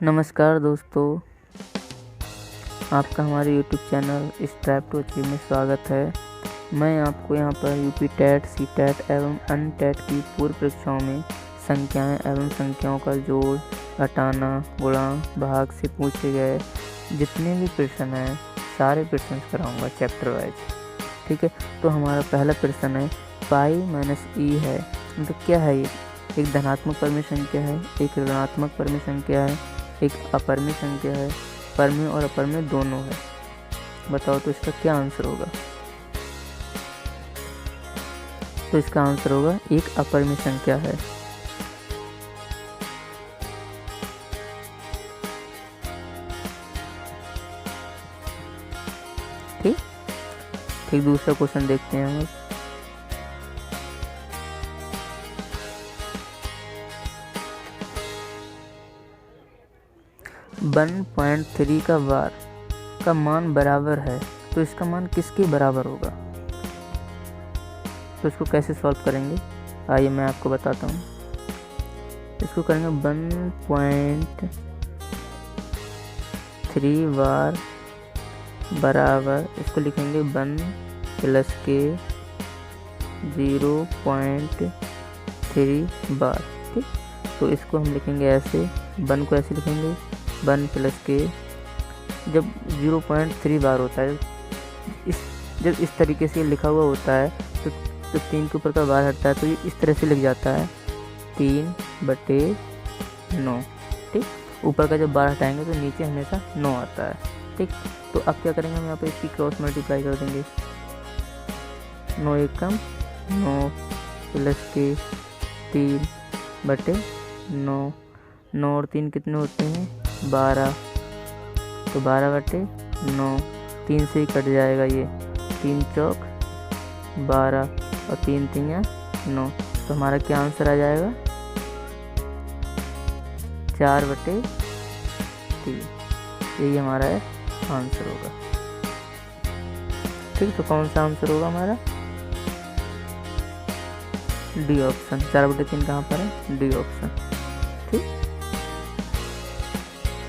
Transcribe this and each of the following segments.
नमस्कार दोस्तों, आपका हमारे YouTube channel strive to achieve में स्वागत है। मैं आपको यहाँ पर यूपी टेट, सी टेट एवं अन्य टेट की पूर्व परीक्षाओं में संख्याएं एवं संख्याओं का जोड़, घटाना, गुणा, भाग से पूछे गए जितने भी प्रश्न हैं सारे प्रश्न कराऊंगा चैप्टर वाइज। ठीक है, तो हमारा पहला प्रश्न है पाई माइनस ई है। मतलब क्या है ये? एक धनात्मक परमेय संख्या है, एक ऋणात्मक परमेय संख्या है, एक अपरमेय संख्या है, परमेय और अपरमेय दोनों है। बताओ तो इसका क्या आंसर होगा? तो इसका आंसर होगा एक अपरमेय संख्या है। ठीक, दूसरा क्वेश्चन देखते हैं हम। 1.3 का वार का मान बराबर है, तो इसका मान किसके बराबर होगा? तो इसको कैसे सॉल्व करेंगे, आइए मैं आपको बताता हूँ। इसको करेंगे 1.3 वार बराबर, इसको लिखेंगे 1 प्लस के 0.3 बार। ठीक, तो इसको हम लिखेंगे ऐसे, 1 को ऐसे लिखेंगे 1 प्लस के, जब 0.3 बार होता है, जब इस तरीके से लिखा हुआ होता है तो 3 के ऊपर का बार हटता है, तो ये इस तरह से लिख जाता है 3/9। ठीक, ऊपर का जब बार हटाएंगे तो नीचे हमेशा 9 आता है। ठीक, तो अब क्या करेंगे, हम यहाँ पे इसकी क्रॉस मल्टीप्लाई कर देंगे। 9 एकम 9 प्लस के 3/9, 9 और 3 कितने होते हैं? 12, तो 12/9, 3 से ही कट जाएगा ये, 3 चौक 12 और 3 3 9, तो हमारा क्या आंसर आ जाएगा? 4/3। यही हमारा आंसर होगा। ठीक, तो कौन सा आंसर होगा हमारा? D option. 4/3 कहाँ पर है? D option.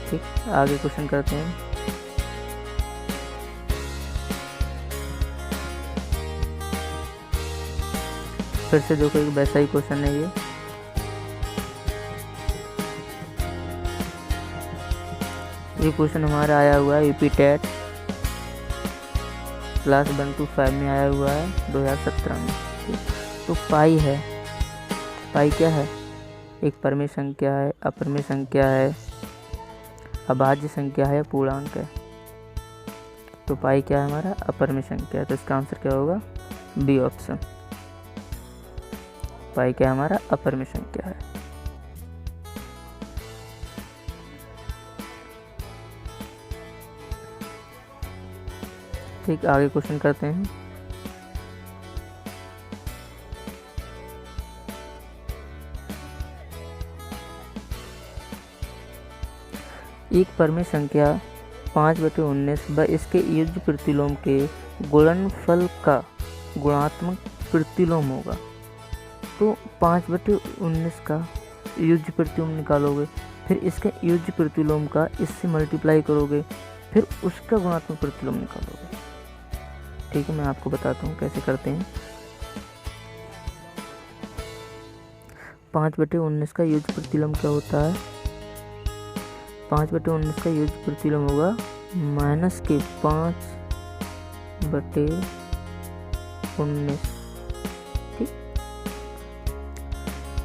ठीक, आगे क्वेश्चन करते हैं। फिर से देखो, एक वैसा ही क्वेश्चन है ये क्वेश्चन हमारा आया हुआ है यूपी टेट क्लास 1 to 5 में आया हुआ है 2017 में। तो पाई है, पाई क्या है? एक परमेय संख्या है, अपरमेय संख्या है, अभाज्य संख्या है, पूर्णांक है। तो पाई क्या है हमारा? अपरमेय संख्या है, तो इसका आंसर क्या होगा? B option. पाई क्या है हमारा? अपरमेय संख्या है। ठीक, आगे क्वेश्चन करते हैं। एक परमेय संख्या 5/19 व इसके युज्य प्रतिलोम के गुणनफल का गुणात्मक प्रतिलोम होगा। तो 5/19 का युज्य प्रतिलोम निकालोगे, फिर इसके युज्य प्रतिलोम का इससे मल्टीप्लाई करोगे, फिर उसका गुणात्मक प्रतिलोम निकालोगे। ठीक है, मैं आपको बताता हूँ कैसे करते हैं। 5/19 का युज्य प्रतिलोम क्या होता है? 5/19 का युज्य प्रतिलोम होगा -5/19। ठीक,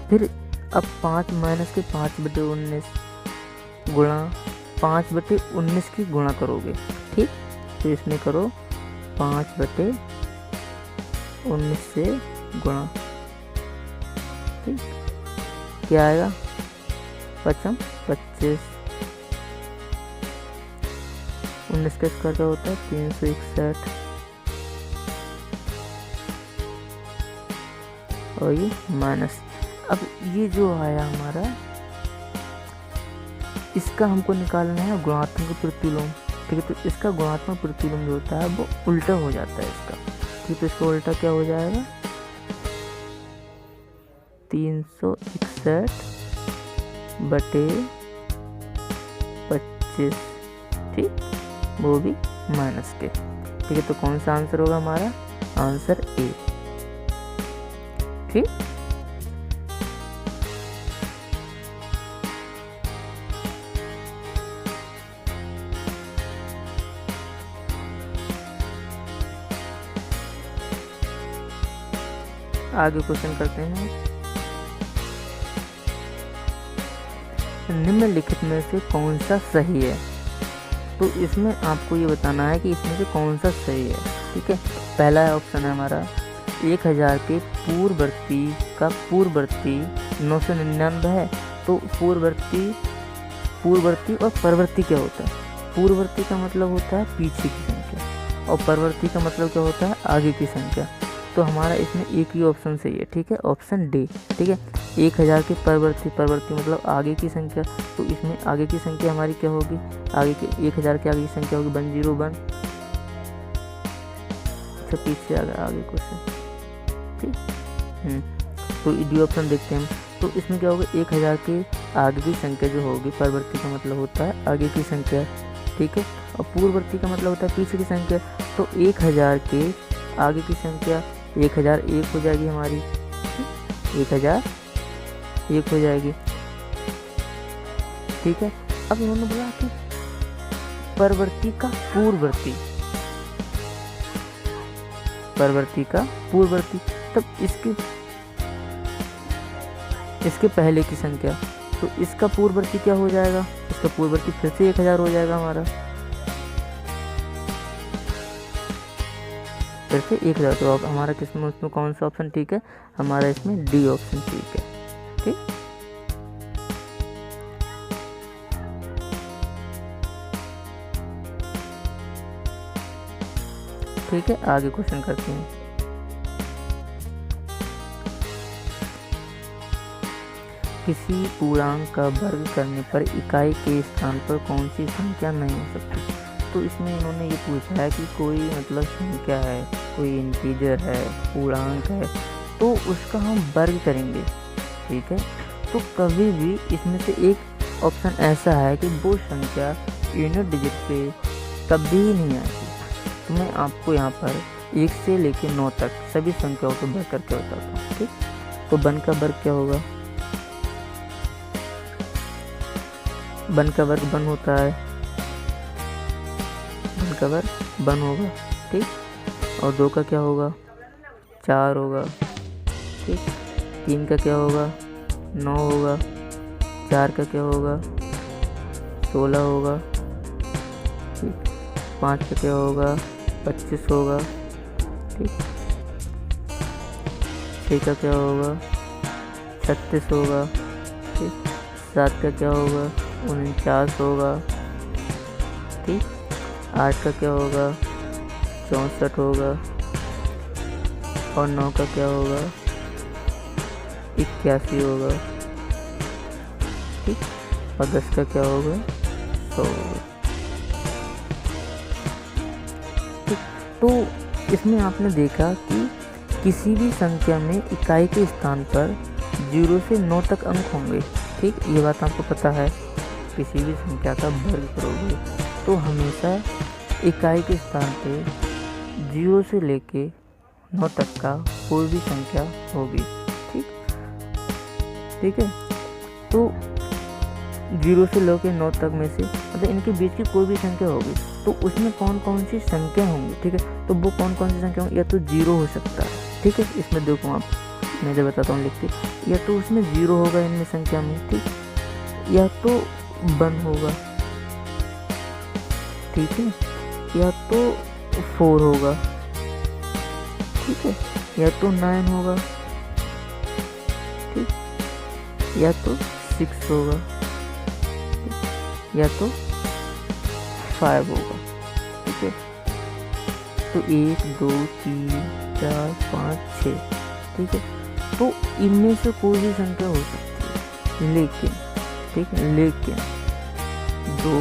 फिर अब 5-5/19 गुणा 5/19 की गुणा करोगे। ठीक, तो इसमें करो 5/19 से गुणा। ठीक, क्या आएगा? 5×5 25, 19 का स्क्वायर क्या होता है? 361, और ये माइनस। अब ये जो आया हमारा, इसका हमको निकालना है गुणात्मक प्रतिलोम। ठीक है, तो इसका गुणात्मक प्रतिलोम जो होता है वो उल्टा हो जाता है इसका। ठीक, तो इसका उल्टा क्या हो जाएगा? 361 बटे 25, ठीक, वो भी माइनस के। ठीक है, तो कौन सा आंसर होगा हमारा? Answer A. ठीक, आगे क्वेश्चन करते हैं। निम्नलिखित में से कौन सा सही है? तो इसमें आपको ये बताना है कि इसमें से कौन सा सही है। ठीक है, पहला ऑप्शन है हमारा 1000 के पूर्ववर्ती का पूर्ववर्ती 999 है। तो पूर्ववर्ती और परवर्ती क्या होता है? पूर्ववर्ती का मतलब होता है पीछे की संख्या और परवर्ती का मतलब क्या होता है? आगे की संख्या। तो हमारा इसमें एक ही ऑप्शन सही है। ठीक है, ऑप्शन डी। ठीक है, 1000 के परवर्ती मतलब आगे की संख्या। तो इसमें आगे की संख्या हमारी क्या होगी? आगे के 1000 के आगे की संख्या होगी 101। अच्छा, पीछे आ गया आगे क्वेश्चन। ठीक, तो डी ऑप्शन देखते हैं हम। तो इसमें क्या होगा? 1000 के आगे की संख्या जो होगी, परवर्ती का मतलब होता है आगे की संख्या। ठीक है, और पूर्ववर्ती का मतलब होता है पीछे की संख्या। तो 1000 के आगे की संख्या 1001 हो जाएगी हमारी। 1001 हो जाएगी। ठीक है, अब इन्होंने बोला कि परवर्ती का पूर्ववर्ती, तब इसके पहले की संख्या। तो इसका पूर्ववर्ती क्या हो जाएगा? इसका पूर्ववर्ती फिर से 1000 हो जाएगा हमारा, फिर से 1000। तो अब हमारा किसमें उसमें कौन सा ऑप्शन ठीक है? हमारा इसमें डी ऑप्शन ठीक है। ठीक, ठीक है, आगे क्वेश्चन करते हैं। किसी पूर्णांक का वर्ग करने पर इकाई के स्थान पर कौन सी संख्या नहीं हो सकती? तो इसमें इन्होंने ये पूछा है कि कोई मतलब संख्या है, कोई इंटीजर है, पूर्णांक है, तो उसका हम वर्ग करेंगे। ठीक है, तो कभी भी इसमें से एक ऑप्शन ऐसा है कि वो संख्या यूनिट डिजिट पे कभी नहीं आएगी। तो मैं आपको यहाँ पर 1 से लेकर 9 तक सभी संख्याओं को वर्ग करके बताता हूँ। ठीक, तो 1 का वर्ग क्या होगा? 1 का वर्ग 1 होता है, 1 का वर्ग 1 होगा। ठीक, और 2 का क्या होगा? 4 होगा। ठीक, 3 का क्या होगा? 9 होगा। 4 का क्या होगा? 16 होगा। ठीक, 5 का क्या होगा? 25 होगा। ठीक, 6 का क्या होगा? 36 होगा। ठीक, 7 का क्या होगा? 49 होगा। ठीक, 8 का क्या होगा? 64 होगा। और 9 का क्या होगा? 81 होगा। ठीक, और 10 का क्या होगा? 100 होगा। ठीक, तो इसमें आपने देखा कि किसी भी संख्या में इकाई के स्थान पर 0 से 9 तक अंक होंगे। ठीक, ये बात आपको पता है। किसी भी संख्या का वर्ग करोगे तो हमेशा इकाई के स्थान पे 0 से लेके 9 तक का कोई भी संख्या होगी। ठीक है, तो 0 से लेके 9 तक में से मतलब इनके बीच की कोई भी संख्या होगी तो उसमें कौन कौन सी संख्या होंगी। ठीक है, तो वो कौन कौन सी संख्या होंगी? या तो 0 हो सकता है। ठीक है, इसमें देखो आप, मैं जब बताता हूँ लिख के, या तो उसमें 0 होगा इनमें संख्या में। ठीक, या तो 1 होगा। ठीक है, या तो 4 होगा। ठीक है, या तो 9 होगा। ठीक, या तो 6 होगा। या तो 5 होगा। ठीक है, तो 1 2 3 4 5 6। ठीक है, तो इनमें से कोई भी संख्या हो सकती है, लेकिन ठीक है, लेकिन 2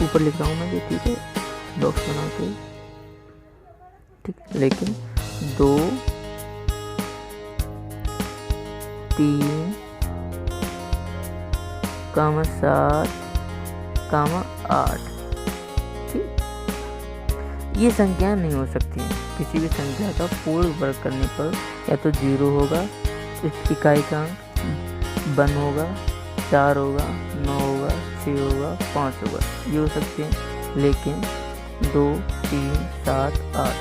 ऊपर लिख रहा हूँ मैं ये। ठीक है, बॉक्स बना के। ठीक, लेकिन 2 3 7 8। ठीक, ये संख्या नहीं हो सकती हैं। किसी भी संख्या का पूर्ण वर्ग करने पर या तो 0 होगा, इकाई का अंक 1 होगा, 4 होगा, 9 होगा, 6 होगा, 5 होगा, ये हो सकते हैं। लेकिन 2, 3, 7, 8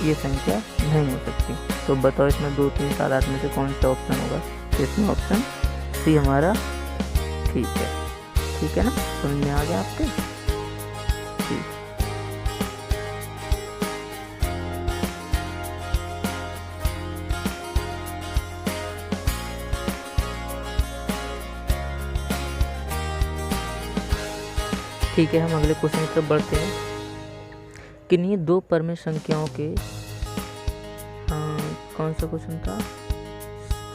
ये संख्या नहीं हो सकती। तो बताओ इसमें 2, 3, 7, 8 में से कौन सा ऑप्शन होगा? तो इसमें ऑप्शन सी हमारा ठीक है। ठीक है ना, समझ में आ गया आपके? ठीक, ठीक है, हम अगले क्वेश्चन की तरफ बढ़ते हैं। किन्हीं दो परमेय संख्याओं के कौन सा क्वेश्चन था?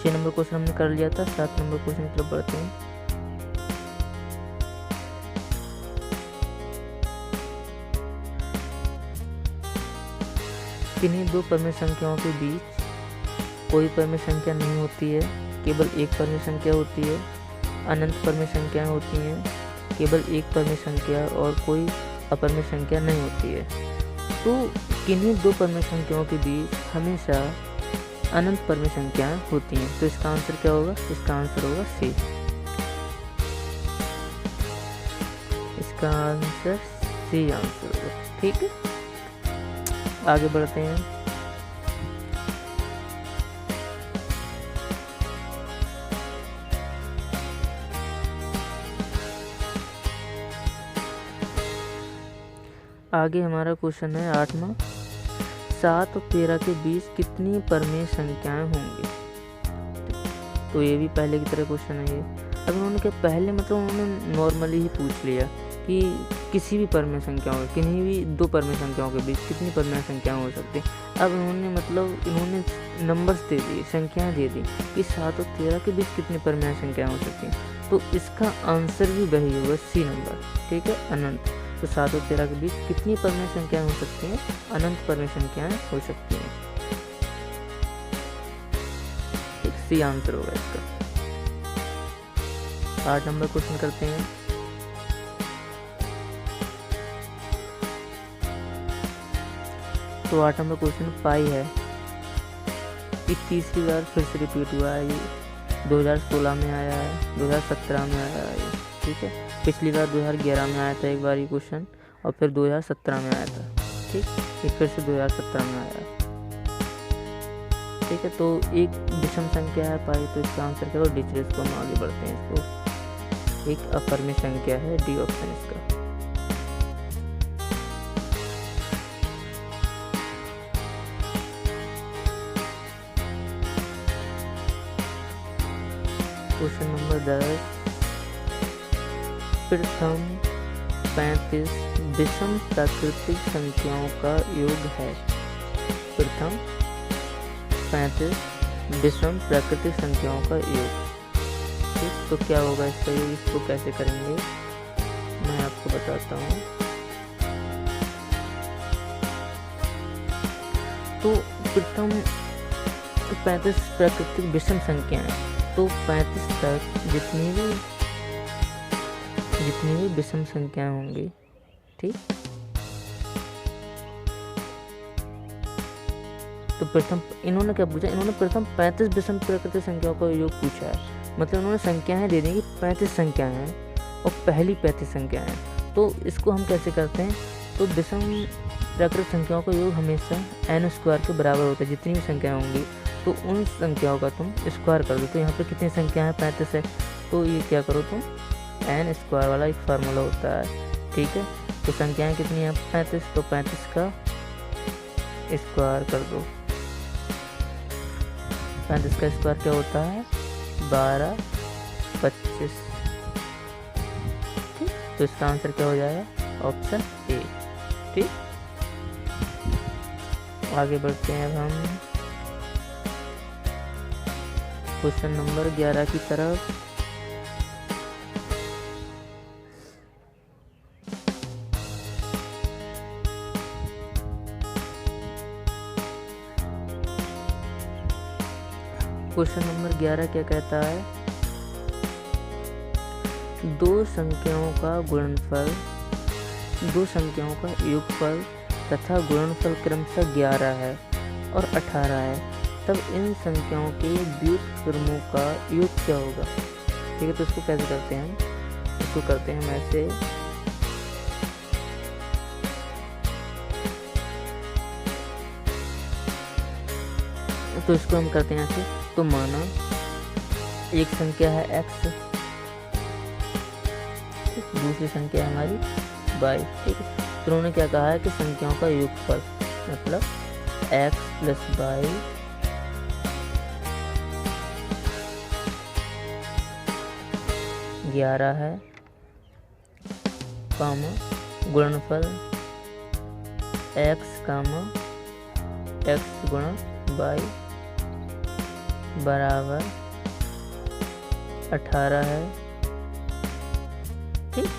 6 नंबर क्वेश्चन हमने कर लिया था। 7 नंबर क्वेश्चन की तरफ बढ़ते हैं। किन्हीं दो परमेय संख्याओं के बीच कोई परमेय संख्या नहीं होती है, केवल एक परमेय संख्या होती है। अनंत परमेय संख्याएं होती हैं, केवल एक परमेय संख्या और कोई अपरमेय संख्या नहीं होती है। तो किन्हीं दो परमेय संख्याओं के बीच हमेशा अनंत परमेय संख्याएं होती हैं। तो इसका आंसर क्या होगा? इसका आंसर होगा सी। इसका आंसर सी आंसर होगा। ठीक है, आगे बढ़ते हैं। आगे हमारा क्वेश्चन है 8वां। 7 और 13 के बीच कितनी परमेय संख्याएं होंगी? तो ये भी पहले की तरह क्वेश्चन है ये। अब उन्होंने क्या पहले मतलब उन्होंने नॉर्मली ही पूछ लिया कि किसी भी परमेय संख्याओं किन्हीं भी दो परमेय संख्याओं के बीच कितनी परमेय संख्याएं हो सकती हैं। अब इन्होंने नंबर्स दे दिए, संख्याएं दे दी कि 7 और 13 के बीच कितनी परमेय संख्याएं हो सकती हैं। तो इसका आंसर भी वही होगा, सी नंबर। ठीक है, अनंत। तो 7 और 13 के बीच कितनी परमेय संख्याएं हो सकती हैं? अनंत परमेय संख्याएं हो सकती हैं। सी आंसर होगा इसका। 8 नंबर क्वेश्चन करते हैं। तो 8 नंबर क्वेश्चन पाई है कि तीसरी बार फिर से रिपीट हुआ है। ये 2016 में आया है, 2017 में आया है ये। ठीक है, पिछली बार 2011 में आया था एक बार ये क्वेश्चन, और फिर 2017 में आया था। ठीक, ये फिर से 2017 में आया। ठीक है, तो एक विषम संख्या है पाई, तो इसका आंसर क्या होगा? डी। इसको हम आगे बढ़ते हैं। इसको एक अपरमेय संख्या है, डी ऑप्शन इसका। Question number 10। प्रथम 35 विषम प्राकृतिक संख्याओं का योग है। प्रथम 35 विषम प्राकृतिक संख्याओं का योग। ठीक, तो क्या होगा इसका योग? इसको कैसे करेंगे मैं आपको बताता हूँ। तो प्रथम 35 प्राकृतिक विषम संख्याएं, तो 35 तक जितनी भी विषम संख्याएं होंगी। ठीक, तो प्रथम इन्होंने क्या पूछा? इन्होंने प्रथम 35 विषम प्राकृतिक संख्याओं का योग पूछा है। मतलब उन्होंने संख्याएं दे दी कि 35 संख्याएं हैं और पहली 35 संख्याएं हैं। तो इसको हम कैसे करते हैं? तो विषम प्राकृतिक संख्याओं का योग हमेशा n स्क्वायर के बराबर होता है। जितनी भी संख्याएं होंगी तो उन संख्याओं का तुम स्क्वायर कर दो। तो यहाँ पे कितनी संख्या है? 35 है। तो ये क्या करो तुम, n स्क्वायर वाला एक फार्मूला होता है। ठीक है, तो संख्याएं कितनी है? 35। तो 35 का स्क्वायर कर दो। 35 का स्क्वायर क्या होता है? 12, 25। ठीक, तो इसका आंसर क्या हो जाएगा? Option A. ठीक, आगे बढ़ते हैं अब हम क्वेश्चन नंबर 11 की तरफ। क्वेश्चन नंबर 11 क्या कहता है? दो संख्याओं का गुणनफल, दो संख्याओं का योगफल तथा गुणनफल क्रमशः 11 है और 18 है, तब इन संख्याओं के व्युत्क्रमों का योग क्या होगा। ठीक है, तो इसको कैसे करते हैं, इसको करते हैं हम ऐसे। तो इसको हम करते हैं ऐसे। तो माना एक संख्या है x, दूसरी संख्या है हमारी y। ठीक है, तो उन्होंने क्या कहा है कि संख्याओं का योगफल मतलब x प्लस y ग्यारह है, कामा गुणनफल x कामा x गुणा y बराबर 18 है। ठीक,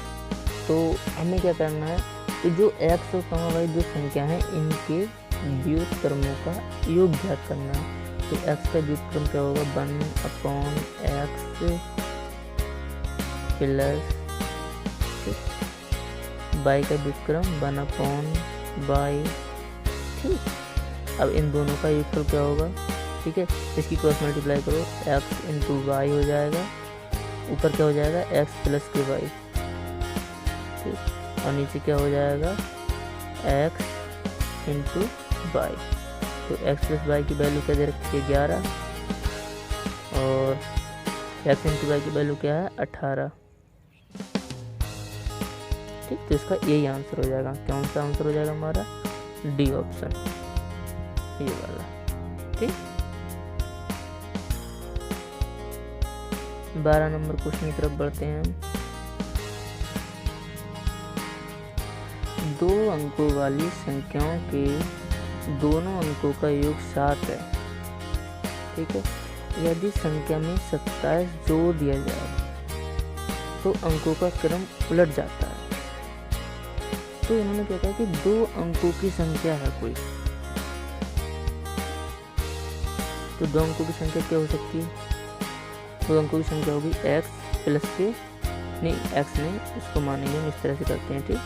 तो हमें क्या करना है, तो जो x और y दो संख्या हैं इनके व्युत्क्रमों का योग ज्ञात करना है। तो x का व्युत्क्रम क्या होगा, 1/x प्लस y का व्युत्क्रम 1/y। ठीक, अब इन दोनों का योगफल क्या होगा। ठीक है, इसकी क्रॉस मल्टीप्लाई करो, x इंटू वाई हो जाएगा, ऊपर क्या हो जाएगा x प्लस के वाई। ठीक, और नीचे क्या हो जाएगा x इंटू वाई। तो x प्लस वाई की वैल्यू क्या दे रखी है 11 और x इंटू वाई की वैल्यू क्या है 18। ठीक, तो इसका यही आंसर हो जाएगा। कौन सा आंसर हो जाएगा हमारा, डी ऑप्शन, ये वाला। ठीक, 12 नंबर क्वेश्चन की तरफ बढ़ते हैं हम। 2 अंकों वाली संख्याओं के दोनों अंकों का योग 7 है। ठीक है, यदि संख्या में 27 जोड़ दिया जाए तो अंकों का क्रम उलट जाता है। तो इन्होंने क्या कहा कि 2 अंकों की संख्या है कोई, तो 2 अंकों की संख्या क्या हो सकती है, 2 अंकों की संख्या होगी x प्लस के, नहीं x नहीं, इसको मानेंगे हम इस तरह से करते हैं। ठीक,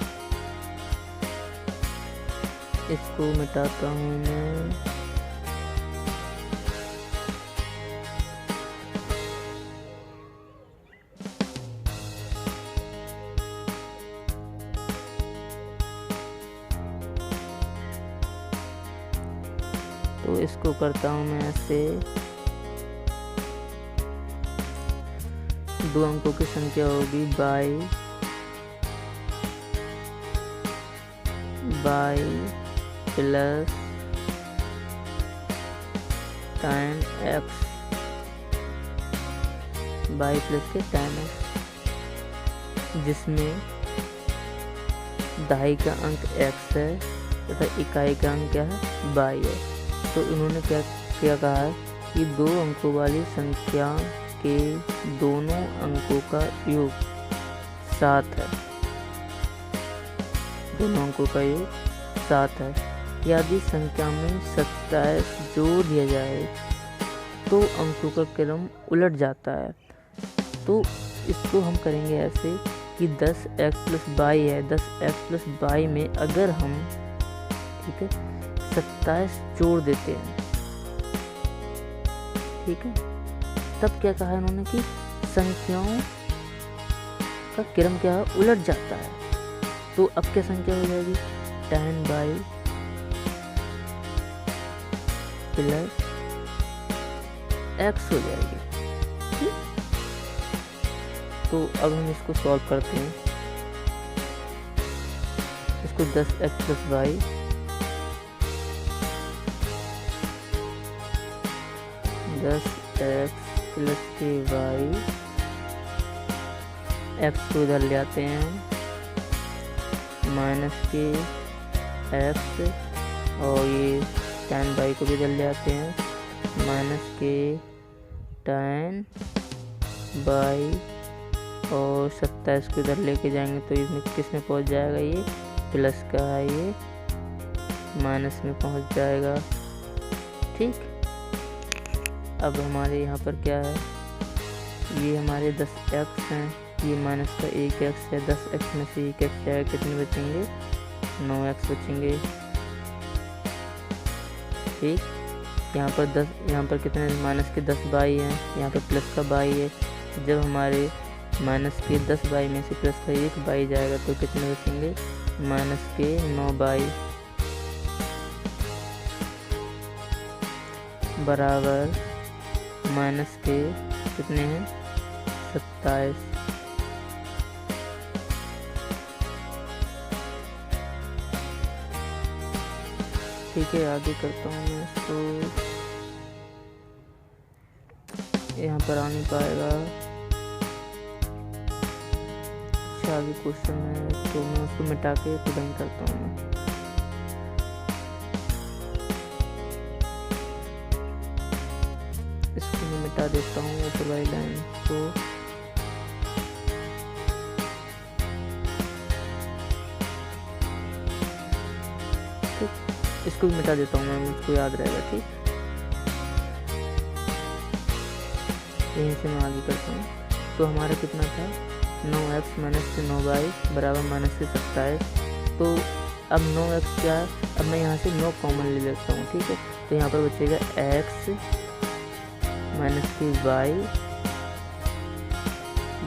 इसको मिटाता हूँ मैं, तो इसको करता हूँ मैं ऐसे। 2 अंकों की संख्या होगी y plus tan x, y plus के tan x, जिसमें दहाई का अंक x है तथा इकाई का अंक क्या है y है। तो इन्होंने क्या कहा है कि 2 अंकों वाली संख्या के दोनों अंकों का योग 7 है, दोनों अंकों का योग 7 है। यदि संख्या में 27 जोड़ दिया जाए तो अंकों का क्रम उलट जाता है। तो इसको हम करेंगे ऐसे कि 10x प्लस y है, 10x प्लस y में अगर हम, ठीक है, 27 जोड़ देते हैं, ठीक है, तब क्या कहा इन्होंने कि संख्याओं का क्रम क्या है, उलट जाता है। तो अब क्या संख्या हो जाएगी, tan y प्लस x हो जाएगी। ठीक, तो अब हम इसको सॉल्व करते हैं। इसको 10x plus y 10x plus के y, x को इधर ले आते हैं, माइनस के x, और ये tan y को भी इधर ले आते हैं, माइनस के tan y, और 27 को इधर लेके जाएंगे तो इसमें किस में पहुंच जाएगा, ये प्लस का है, ये माइनस में पहुंच जाएगा। ठीक, अब हमारे यहाँ पर क्या है, ये हमारे 10x हैं, ये माइनस का 1x है, 10x में से 1x जाएगा, कितने बचेंगे 9x बचेंगे। ठीक, यहाँ पर 10, यहाँ पर कितने माइनस के 10 बाई हैं, यहाँ पर प्लस का बाई है। जब हमारे माइनस के 10 बाई में से प्लस का 1 बाई जाएगा तो कितने बचेंगे माइनस के 9 बाई बराबर माइनस के कितने हैं 27। ठीक है, आगे करता हूँ मैं इसको। यहाँ पर आ नहीं पाएगा। अच्छा, आगे क्वेश्चन है तो मैं उसको मिटा के पुटिंग करता हूँ मैं। इसको मैं मिटा देता हूँ ऊपर वाली लाइन को। इसको भी मिटा देता हूँ मैं, मुझको याद रहेगा। ठीक, यहीं से मैं आगे करता हूँ। तो हमारा कितना था 9x माइनस से 9 बाई बराबर माइनस से 27। तो अब 9x क्या है, अब मैं यहाँ से 9 कॉमन ले लेता हूँ। ठीक है, तो यहाँ पर बचेगा x माइनस की y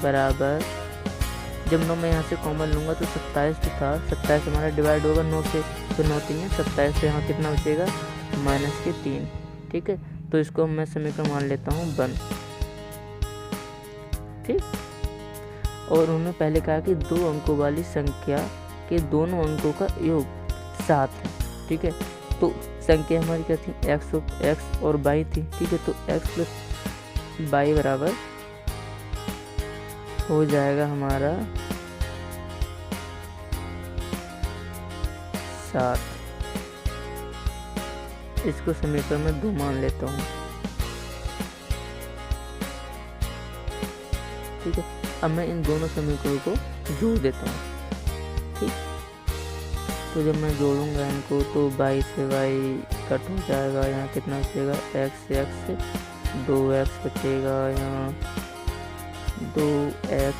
बराबर, जब 9 मैं यहाँ से कॉमन लूँगा तो 27 तो था, 27 हमारा डिवाइड होगा 9 से, तो 9 3 है 27 से यहाँ कितना बचेगा माइनस के 3। ठीक है, तो इसको मैं समीकरण मान लेता हूँ 1। ठीक, और उन्होंने पहले कहा कि 2 अंकों वाली संख्या के दोनों अंकों का योग 7 है। ठीक है, तो संख्या हमारी क्या थी x और y थी। ठीक है, तो x प्लस y बराबर हो जाएगा हमारा 7। इसको समीकरण में 2 मान लेता हूँ। ठीक है, अब मैं इन दोनों समीकरणों को जोड़ देता हूँ। ठीक, तो जब मैं जोड़ूंगा इनको तो y से y कट हो जाएगा, यहाँ कितना बचेगा x से x 2x बचेगा, यहाँ 2x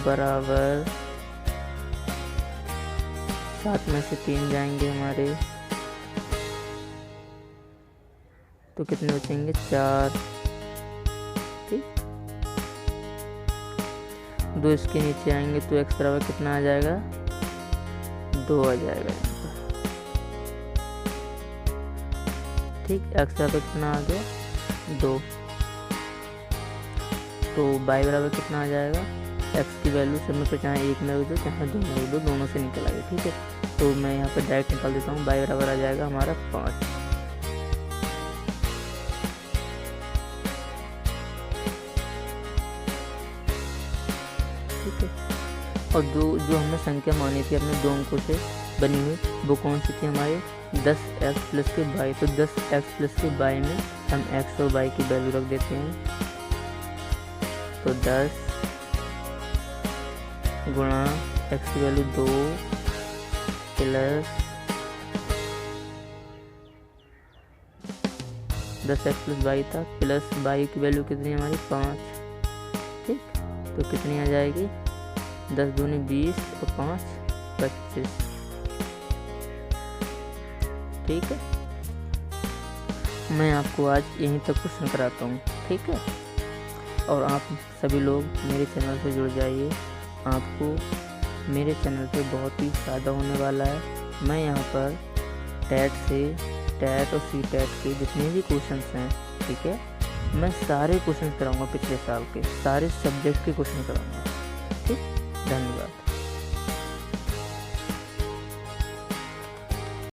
बराबर 7 में से 3 जाएंगे हमारे, तो कितने बचेंगे 4। ठीक, 2 इसके नीचे आएंगे तो x बराबर कितना आ जाएगा 2 आ जाएगा यहाँ पर। ठीक, x बराबर कितना आ गया 2, तो y बराबर कितना आ जाएगा, x की वैल्यू सब में पे चाहे 1 में रख दो चाहे 2 में रख दो, दोनों से निकल आएगा। ठीक है, तो मैं यहाँ पर डायरेक्ट निकाल देता हूँ, y बराबर आ जाएगा हमारा 5। ठीक है, और जो हमने संख्या मानी थी अपने 2 अंकों से बनी हुई, वो कौन सी थी हमारे 10x प्लस के y। तो 10x प्लस के y में हम x और y की वैल्यू रख देते हैं, तो 10 गुणा x की value 2 plus 10x plus y था, प्लस y की वैल्यू कितनी है हमारी 5। ठीक, तो कितनी आ जाएगी 10 दूनी 20 और 5 25। ठीक है, मैं आपको आज यहीं तक क्वेश्चन कराता हूँ। ठीक है, और आप सभी लोग मेरे चैनल से जुड़ जाइए, आपको मेरे चैनल पे बहुत ही फ़ायदा होने वाला है। मैं यहाँ पर टैट और सी टैट के जितने भी क्वेश्चंस हैं, ठीक है, मैं सारे क्वेश्चन कराऊंगा, पिछले साल के सारे सब्जेक्ट के क्वेश्चन कराऊंगा। ठीक, धन्यवाद।